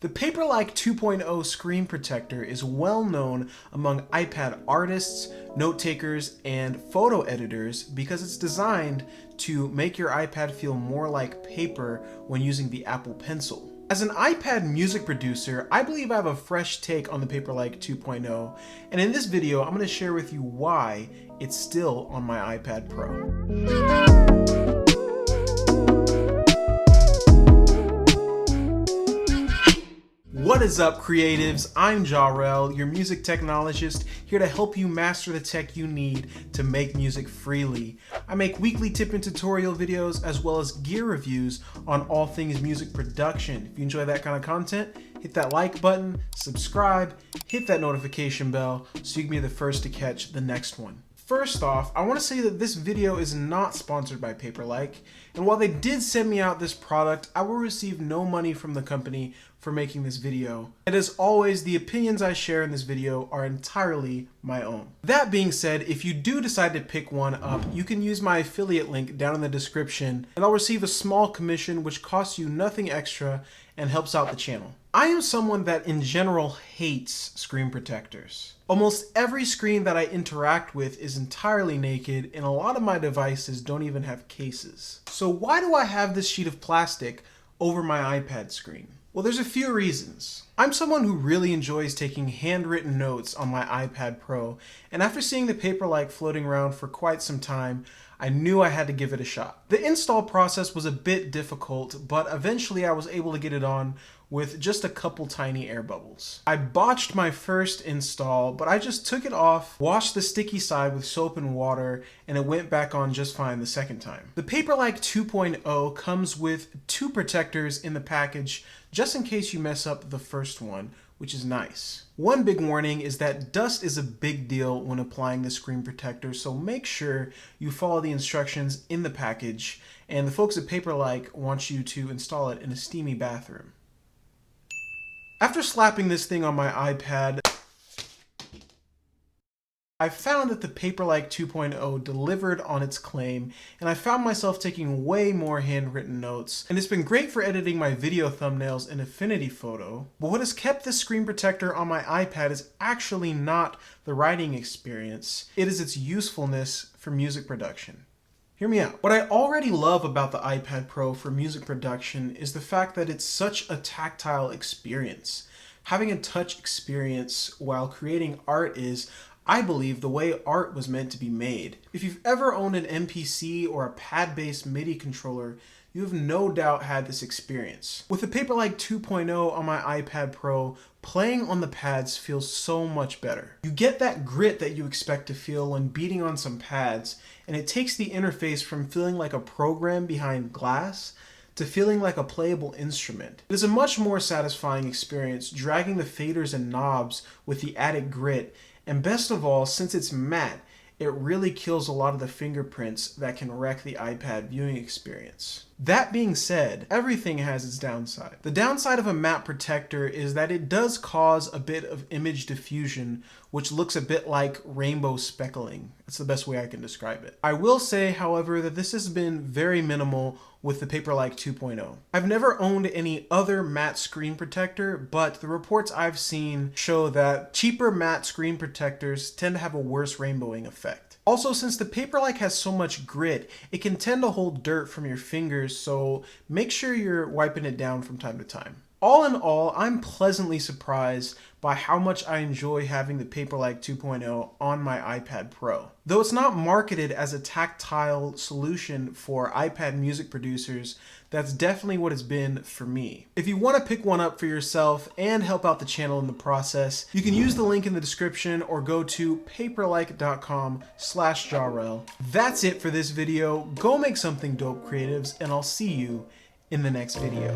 The PAPERLIKE 2.0 screen protector is well known among iPad artists, note takers, and photo editors because it's designed to make your iPad feel more like paper when using the Apple Pencil. As an iPad music producer, I believe I have a fresh take on the PAPERLIKE 2.0, and in this video, I'm going to share with you why it's still on my iPad Pro. What is up, creatives? I'm Jahrell, your music technologist, here to help you master the tech you need to make music freely. I make weekly tip and tutorial videos as well as gear reviews on all things music production. If you enjoy that kind of content, hit that like button, subscribe, hit that notification bell so you can be the first to catch the next one. First off, I want to say that this video is not sponsored by PAPERLIKE, and while they did send me out this product, I will receive no money from the company for making this video. And as always, the opinions I share in this video are entirely my own. That being said, if you do decide to pick one up, you can use my affiliate link down in the description, and I'll receive a small commission which costs you nothing extra and helps out the channel. I am someone that in general hates screen protectors. Almost every screen that I interact with is entirely naked, and a lot of my devices don't even have cases. So why do I have this sheet of plastic over my iPad screen? Well, there's a few reasons. I'm someone who really enjoys taking handwritten notes on my iPad Pro, and after seeing the PAPERLIKE floating around for quite some time, I knew I had to give it a shot. The install process was a bit difficult, but eventually I was able to get it on with just a couple tiny air bubbles. I botched my first install, but I just took it off, washed the sticky side with soap and water, and it went back on just fine the second time. The PAPERLIKE 2.0 comes with 2 protectors in the package, just in case you mess up the first one, which is nice. One big warning is that dust is a big deal when applying the screen protector, so make sure you follow the instructions in the package, and the folks at PAPERLIKE want you to install it in a steamy bathroom. After slapping this thing on my iPad, I found that the PAPERLIKE 2.0 delivered on its claim, and I found myself taking way more handwritten notes, and it's been great for editing my video thumbnails in Affinity Photo. But what has kept this screen protector on my iPad is actually not the writing experience, it is its usefulness for music production. Hear me out. What I already love about the iPad Pro for music production is the fact that it's such a tactile experience. Having a touch experience while creating art is, I believe, the way art was meant to be made. If you've ever owned an MPC or a pad-based MIDI controller, you have no doubt had this experience. With the PAPERLIKE 2.0 on my iPad Pro, playing on the pads feels so much better. You get that grit that you expect to feel when beating on some pads, and it takes the interface from feeling like a program behind glass to feeling like a playable instrument. It is a much more satisfying experience dragging the faders and knobs with the added grit, and best of all, since it's matte, it really kills a lot of the fingerprints that can wreck the iPad viewing experience. That being said, everything has its downside. The downside of a matte protector is that it does cause a bit of image diffusion, which looks a bit like rainbow speckling. That's the best way I can describe it. I will say, however, that this has been very minimal with the PAPERLIKE 2.0. I've never owned any other matte screen protector, but the reports I've seen show that cheaper matte screen protectors tend to have a worse rainbowing effect. Also, since the PAPERLIKE has so much grit, it can tend to hold dirt from your fingers, so make sure you're wiping it down from time to time. All in all, I'm pleasantly surprised by how much I enjoy having the PAPERLIKE 2.0 on my iPad Pro. Though it's not marketed as a tactile solution for iPad music producers, that's definitely what it's been for me. If you want to pick one up for yourself and help out the channel in the process, you can use the link in the description or go to paperlike.com/Jahrell. That's it for this video. Go make something dope, creatives, and I'll see you in the next video.